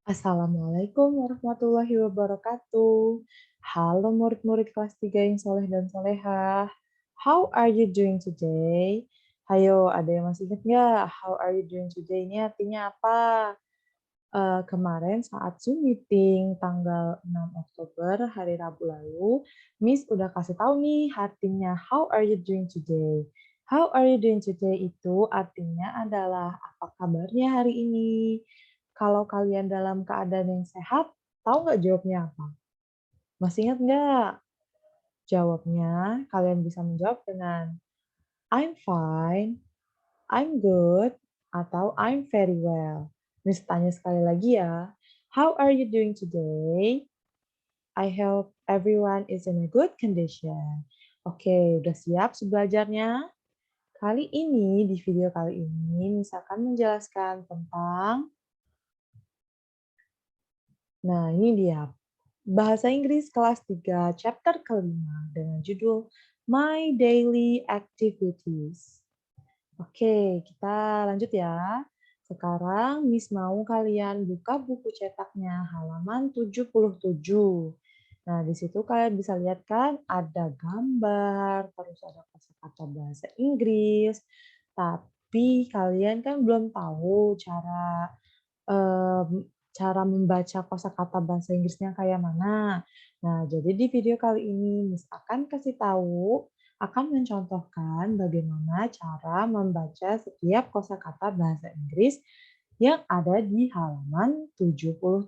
Assalamualaikum warahmatullahi wabarakatuh. Halo murid-murid kelas 3 yang soleh dan solehah. How are you doing today? Hayo, ada yang masih ingat nggak? How are you doing today ini artinya apa? Kemarin saat Zoom meeting tanggal 6 Oktober hari Rabu lalu, Miss udah kasih tahu nih artinya how are you doing today. How are you doing today itu artinya adalah apa kabarnya hari ini. Kalau kalian dalam keadaan yang sehat, tahu nggak jawabnya apa? Masih ingat nggak? Jawabnya kalian bisa menjawab dengan I'm fine, I'm good, atau I'm very well. Miss tanya sekali lagi ya. How are you doing today? I hope everyone is in a good condition. Oke, udah siap belajarnya? Kali ini, di video kali ini, Miss akan menjelaskan tentang, nah ini dia, Bahasa Inggris kelas 3, chapter kelima dengan judul My Daily Activities. Oke, kita lanjut ya. Sekarang Miss mau kalian buka buku cetaknya halaman 77. Nah, di situ kalian bisa lihat kan ada gambar, terus ada kosakata bahasa Inggris. Tapi kalian kan belum tahu cara membaca kosakata bahasa Inggrisnya kayak mana. Nah, jadi di video kali ini Miss akan kasih tahu, akan mencontohkan bagaimana cara membaca setiap kosakata bahasa Inggris yang ada di halaman 77.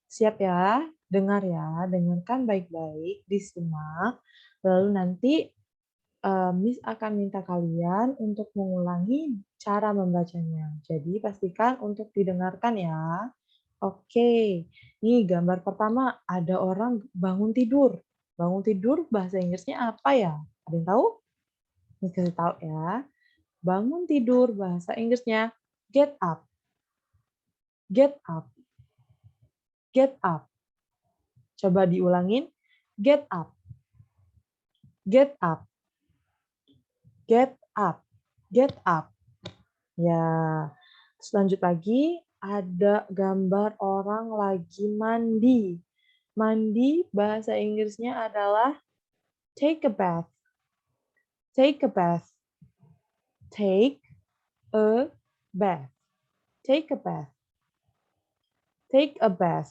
Siap ya? Dengar ya, dengarkan baik-baik, disimak. Lalu nanti Miss akan minta kalian untuk mengulangi cara membacanya. Jadi pastikan untuk didengarkan ya. Oke, nih gambar pertama ada orang bangun tidur. Bangun tidur bahasa Inggrisnya apa ya? Ada yang tahu? Miss kasih tahu ya. Bangun tidur bahasa Inggrisnya get up, get up, get up. Coba diulangin. Get up, get up, get up, get up. Ya, terus lanjut lagi, ada gambar orang lagi mandi. Mandi bahasa Inggrisnya adalah take a bath, take a bath, take a bath, take a bath, take a bath.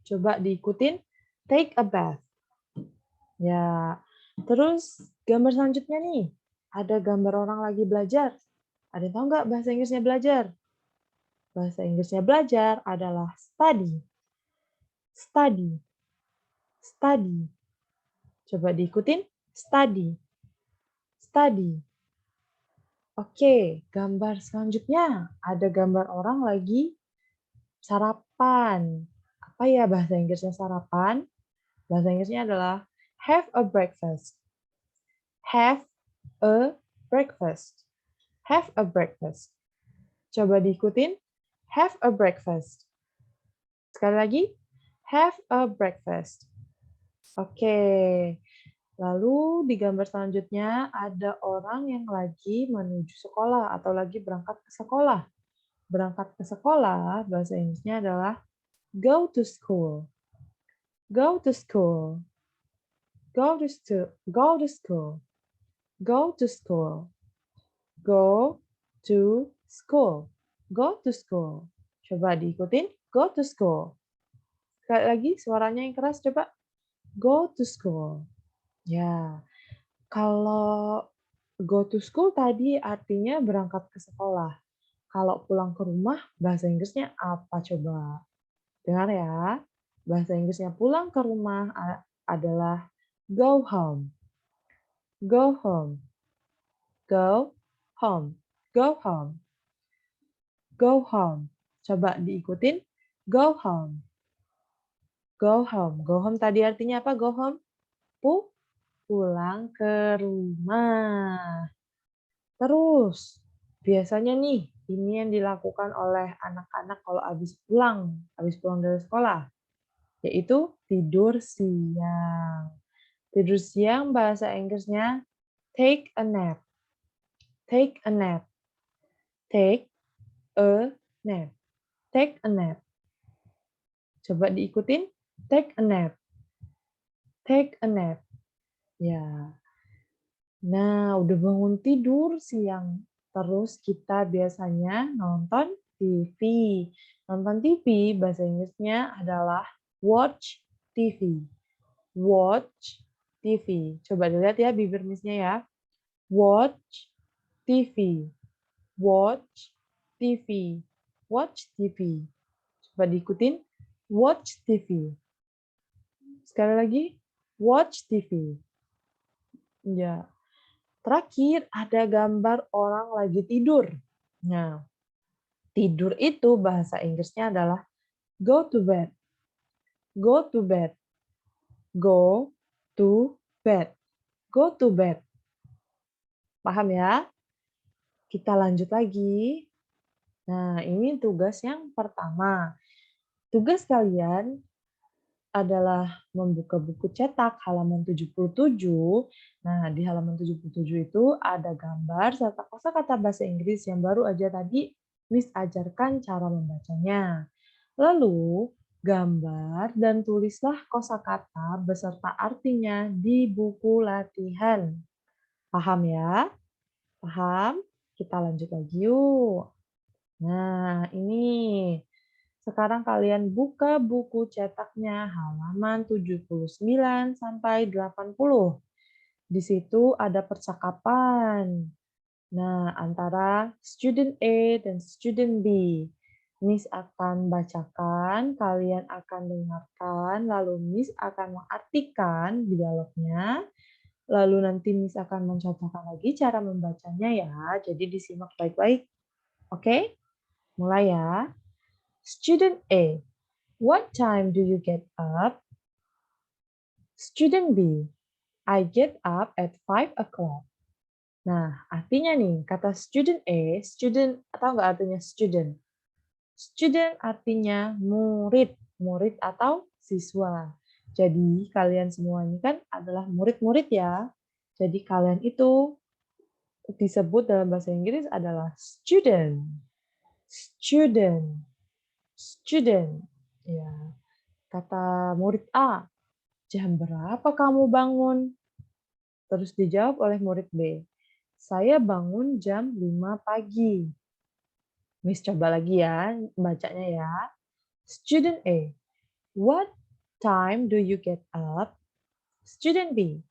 Coba diikutin, take a bath. Ya, terus gambar selanjutnya nih, ada gambar orang lagi belajar. Ada yang tahu nggak bahasa Inggrisnya belajar? Bahasa Inggrisnya belajar adalah study, study, study. Coba diikutin, study, study. Oke, gambar selanjutnya. Ada gambar orang lagi sarapan. Apa ya bahasa Inggrisnya sarapan? Bahasa Inggrisnya adalah have a breakfast. Have a breakfast. Have a breakfast. Coba diikutin, have a breakfast. Sekali lagi, have a breakfast. Oke, lalu di gambar selanjutnya ada orang yang lagi menuju sekolah atau lagi berangkat ke sekolah. Berangkat ke sekolah, bahasa Inggrisnya adalah go to school. Go to school. Go to school. Go to school. Go to school. Go to school. Go to school. Coba diikutin. Go to school. Sekali lagi suaranya yang keras coba. Go to school. Ya, kalau go to school tadi artinya berangkat ke sekolah. Kalau pulang ke rumah, bahasa Inggrisnya apa coba? Dengar ya. Bahasa Inggrisnya pulang ke rumah adalah go home. Go home. Go home. Go home. Go home. Coba diikutin. Go home. Go home. Go home tadi artinya apa? Go home. Pulang ke rumah. Terus, biasanya nih, ini yang dilakukan oleh anak-anak kalau habis pulang dari sekolah, yaitu tidur siang. Tidur siang bahasa Inggrisnya take a nap. Take a nap. Take a nap. Take a nap. Coba diikutin. Take a nap. Take a nap. Ya. Nah, udah bangun tidur siang. Terus kita biasanya nonton TV. Nonton TV bahasa Inggrisnya adalah watch TV. Watch TV. Coba dilihat ya bibir Miss-nya ya. Watch TV. Watch TV. Watch TV. Coba diikutin. Watch TV. Sekali lagi. Watch TV. Ya. Terakhir, ada gambar orang lagi tidur. Nah, tidur itu bahasa Inggrisnya adalah go to bed. Go to bed. Go to bed. Go to bed. Paham ya? Kita lanjut lagi. Nah, ini tugas yang pertama. Tugas kalian adalah membuka buku cetak halaman 77. Nah, di halaman 77 itu ada gambar serta kosakata bahasa Inggris yang baru aja tadi Miss ajarkan cara membacanya. Lalu, gambar dan tulislah kosakata beserta artinya di buku latihan. Paham ya? Paham? Kita lanjut lagi yuk. Nah, ini. Sekarang kalian buka buku cetaknya halaman 79 sampai 80. Di situ ada percakapan. Nah, antara student A dan student B. Miss akan bacakan, kalian akan dengarkan, lalu Miss akan mengartikan dialognya, lalu nanti Miss akan mencontohkan lagi cara membacanya ya. Jadi disimak baik-baik. Oke? Mulai ya. Student A. What time do you get up? Student B. I get up at 5 o'clock. Nah, artinya nih, kata student A, student, atau nggak artinya student? Student artinya murid, murid atau siswa. Jadi, kalian semua ini kan adalah murid-murid ya. Jadi, kalian itu disebut dalam bahasa Inggris adalah student. Student. Student. Ya. Kata murid A, jam berapa kamu bangun? Terus dijawab oleh murid B. Saya bangun jam 5 pagi. Miss coba lagi ya, bacanya ya. Student A. What time do you get up? Student B.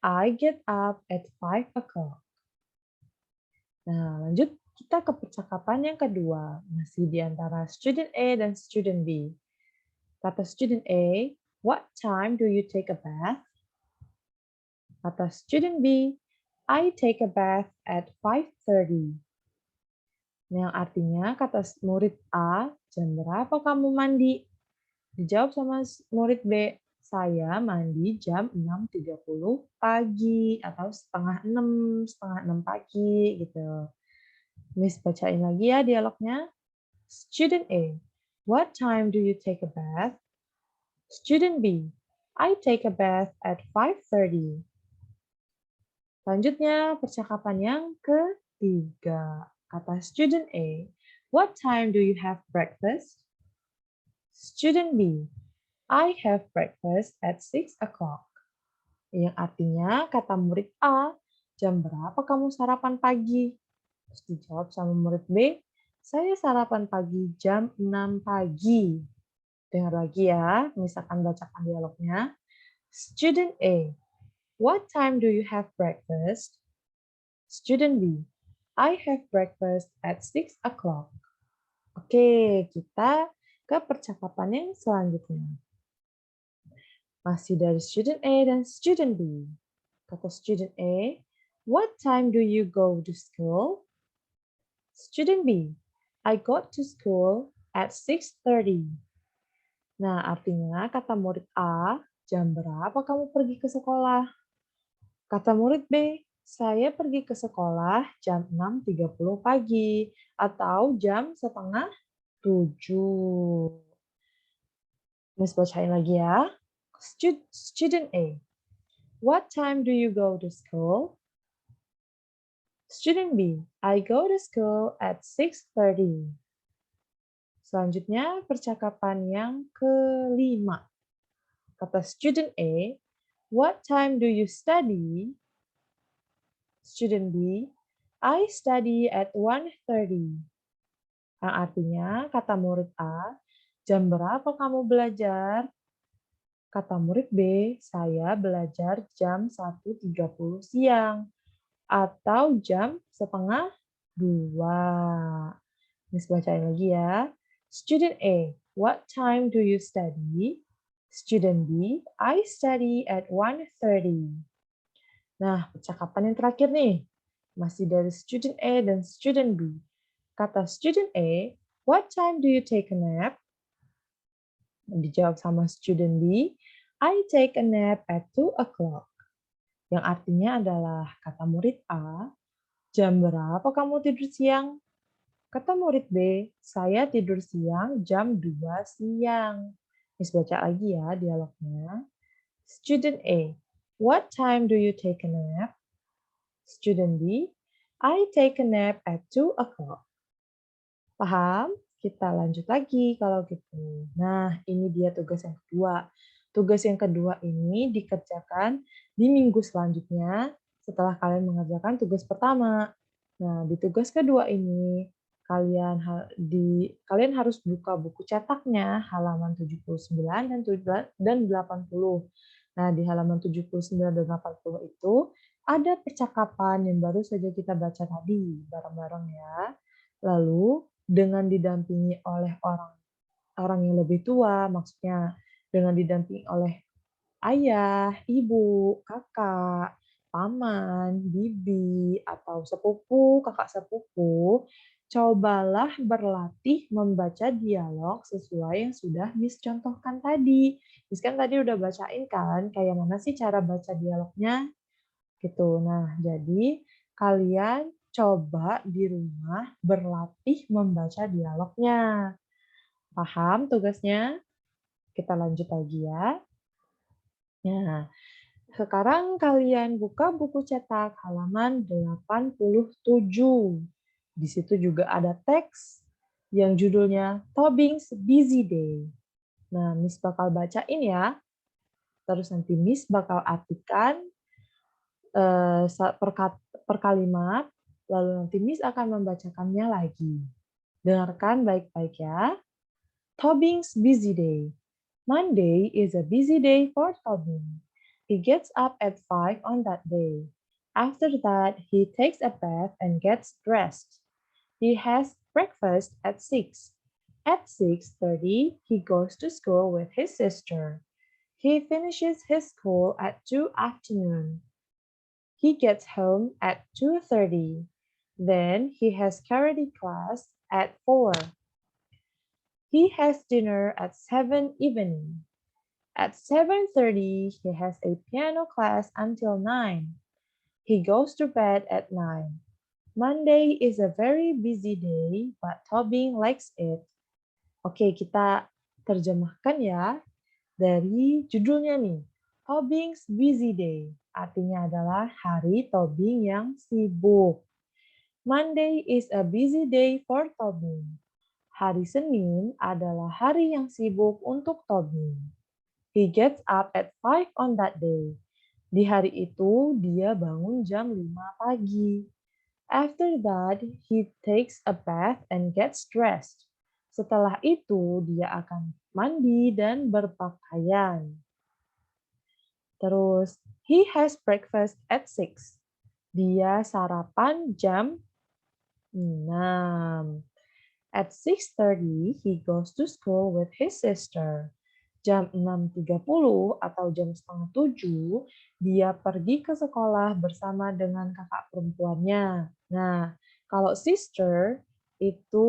I get up at 5 o'clock. Nah, lanjut kita ke percakapan yang kedua. Masih di antara student A dan student B. Kata student A, what time do you take a bath? Kata student B, I take a bath at 5:30. Yang artinya kata murid A, jam berapa kamu mandi? Dijawab sama murid B, saya mandi jam 6.30 pagi atau setengah 6 pagi gitu. Miss bacain lagi ya dialognya. Student A, what time do you take a bath? Student B, I take a bath at 5:30. Selanjutnya, percakapan yang ketiga. Kata student A, what time do you have breakfast? Student B, I have breakfast at 6 o'clock. Yang artinya, kata murid A, jam berapa kamu sarapan pagi? Terus dijawab sama murid B, saya sarapan pagi jam 6 pagi. Dengar lagi ya, misalkan bacakan dialognya. Student A, what time do you have breakfast? Student B, I have breakfast at 6 o'clock. Oke, kita ke percakapan yang selanjutnya. Masih dari student A dan student B. Kata student A, what time do you go to school? Student B, I got to school at 6:30. Nah, artinya kata murid A, jam berapa kamu pergi ke sekolah? Kata murid B, saya pergi ke sekolah jam 6.30 pagi atau jam setengah 7. Miss bacain lagi ya. Student A, what time do you go to school? Student B, I go to school at 6:30. Selanjutnya, percakapan yang kelima. Kata student A, "What time do you study?" Student B, "I study at 1:30." Yang artinya, kata murid A, "Jam berapa kamu belajar?" Kata murid B, "Saya belajar jam 1:30 siang." Atau jam setengah 2. Miss bacain lagi ya. Student A, "What time do you study?" Student B, "I study at 1:30." Nah, percakapan yang terakhir nih. Masih dari student A dan student B. Kata student A, "What time do you take a nap?" Dijawab sama student B, "I take a nap at 2 o'clock." Yang artinya adalah kata murid A, "Jam berapa kamu tidur siang?" Kata murid B, "Saya tidur siang jam 2 siang." Miss baca lagi ya dialognya. Student A, "What time do you take a nap?" Student B, "I take a nap at 2 o'clock." Paham? Kita lanjut lagi kalau gitu. Nah, ini dia tugas yang kedua. Tugas yang kedua ini dikerjakan di minggu selanjutnya setelah kalian mengerjakan tugas pertama. Nah, di tugas kedua ini kalian harus buka buku cetaknya halaman 79 dan 80. Nah, di halaman 79 dan 80 itu ada percakapan yang baru saja kita baca tadi bareng-bareng ya. Lalu dengan didampingi oleh orang yang lebih tua, maksudnya dengan didampingi oleh ayah, ibu, kakak, paman, bibi, atau sepupu, kakak sepupu, cobalah berlatih membaca dialog sesuai yang sudah Miss contohkan tadi. Miss kan tadi udah bacain kan, kayak mana sih cara baca dialognya? Gitu. Nah, jadi kalian coba di rumah berlatih membaca dialognya. Paham tugasnya? Kita lanjut lagi ya. Nah, sekarang kalian buka buku cetak halaman 87. Di situ juga ada teks yang judulnya Tobing's Busy Day. Nah, Miss bakal bacain ya. Terus nanti Miss bakal artikan per kalimat, lalu nanti Miss akan membacakannya lagi. Dengarkan baik-baik ya. Tobing's busy day. Monday is a busy day for Tobing. He gets up at 5 on that day. After that, he takes a bath and gets dressed. He has breakfast at 6. At 6:30, he goes to school with his sister. He finishes his school at 2 afternoon. He gets home at 2:30. Then he has karate class at 4. He has dinner at 7 evening. At 7:30, he has a piano class until 9. He goes to bed at 9. Monday is a very busy day, but Tobing likes it. Oke, kita terjemahkan ya dari judulnya nih. Tobing's busy day. Artinya adalah hari Tobing yang sibuk. Monday is a busy day for Tobing. Hari Senin adalah hari yang sibuk untuk Tobing. He gets up at 5 on that day. Di hari itu, dia bangun jam 5 pagi. After that, he takes a bath and gets dressed. Setelah itu, dia akan mandi dan berpakaian. Terus, he has breakfast at 6. Dia sarapan jam 6. At 6:30, he goes to school with his sister. Jam 6:30 atau jam setengah 7, dia pergi ke sekolah bersama dengan kakak perempuannya. Nah, kalau sister itu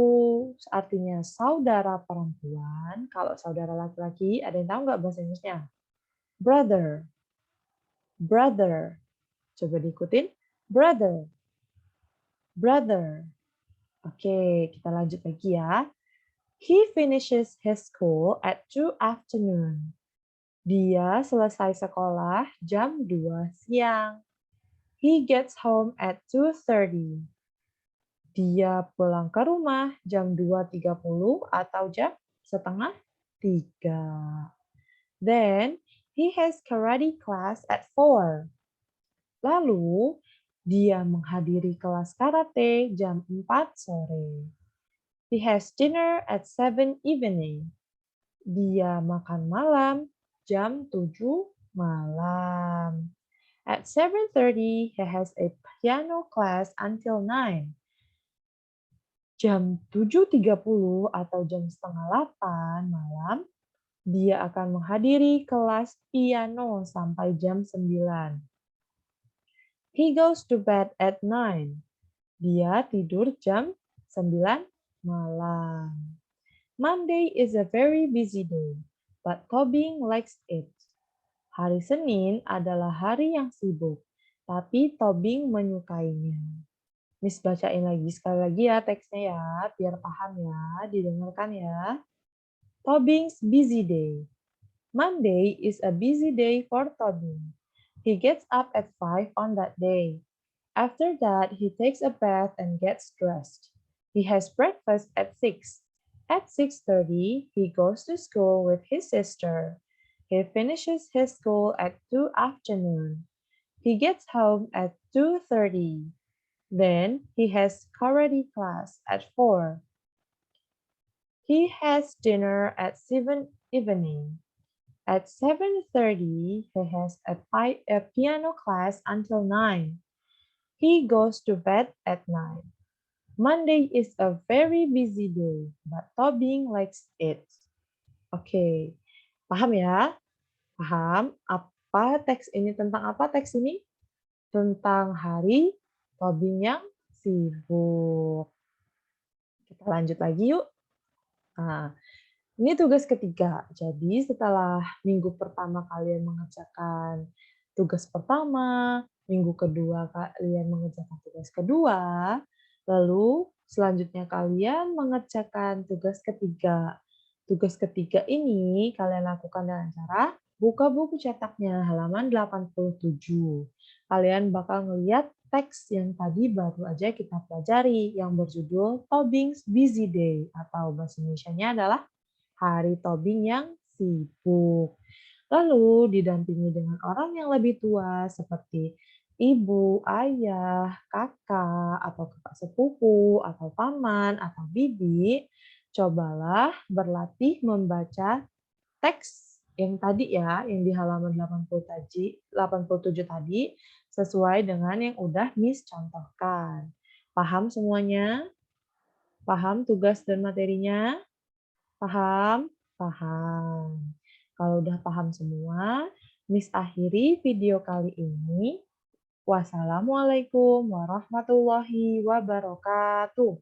artinya saudara perempuan. Kalau saudara laki-laki, ada yang tahu nggak bahasa Inggrisnya? Brother. Brother. Coba diikutin. Brother. Brother. Oke, kita lanjut lagi ya. He finishes his school at 2 afternoon. Dia selesai sekolah jam 2 siang. He gets home at 2:30. Dia pulang ke rumah jam 2.30 atau jam setengah 3. Then, he has karate class at 4. Lalu, dia menghadiri kelas karate jam 4 sore. He has dinner at 7 evening. Dia makan malam jam 7 malam. At 7:30, he has a piano class until 9. Jam 7.30 atau jam setengah 8 malam, dia akan menghadiri kelas piano sampai jam 9. He goes to bed at 9. Dia tidur jam 9 malam. Monday is a very busy day, but Tobing likes it. Hari Senin adalah hari yang sibuk, tapi Tobing menyukainya. Miss bacain lagi sekali lagi ya teksnya ya, biar paham ya, didengarkan ya. Tobing's busy day. Monday is a busy day for Tobing. He gets up at 5 on that day. After that, he takes a bath and gets dressed. He has breakfast at 6. At 6:30, he goes to school with his sister. He finishes his school at 2 afternoon. He gets home at 2:30. Then he has karate class at 4. He has dinner at 7 evening. At 7:30, he has a piano class until 9. He goes to bed at 9. Monday is a very busy day, but Tobing likes it. Oke, paham ya? Paham? Apa teks ini tentang apa teks ini? Tentang hari Tobing yang sibuk. Kita lanjut lagi yuk. Nah, ini tugas ketiga. Jadi setelah minggu pertama kalian mengerjakan tugas pertama, minggu kedua kalian mengerjakan tugas kedua, lalu selanjutnya kalian mengerjakan tugas ketiga. Tugas ketiga ini kalian lakukan dengan cara buka buku cetaknya halaman 87. Kalian bakal ngeliat teks yang tadi baru aja kita pelajari yang berjudul Tobing's Busy Day atau bahasa Indonesianya adalah Hari Tobing yang sibuk. Lalu didampingi dengan orang yang lebih tua seperti ibu, ayah, kakak, atau kakak sepupu, atau paman, atau bibi, cobalah berlatih membaca teks yang tadi ya, yang di halaman 87 tadi, sesuai dengan yang udah Miss contohkan. Paham semuanya? Paham tugas dan materinya? Paham? Paham. Kalau udah paham semua, Miss akhiri video kali ini. Wassalamualaikum warahmatullahi wabarakatuh.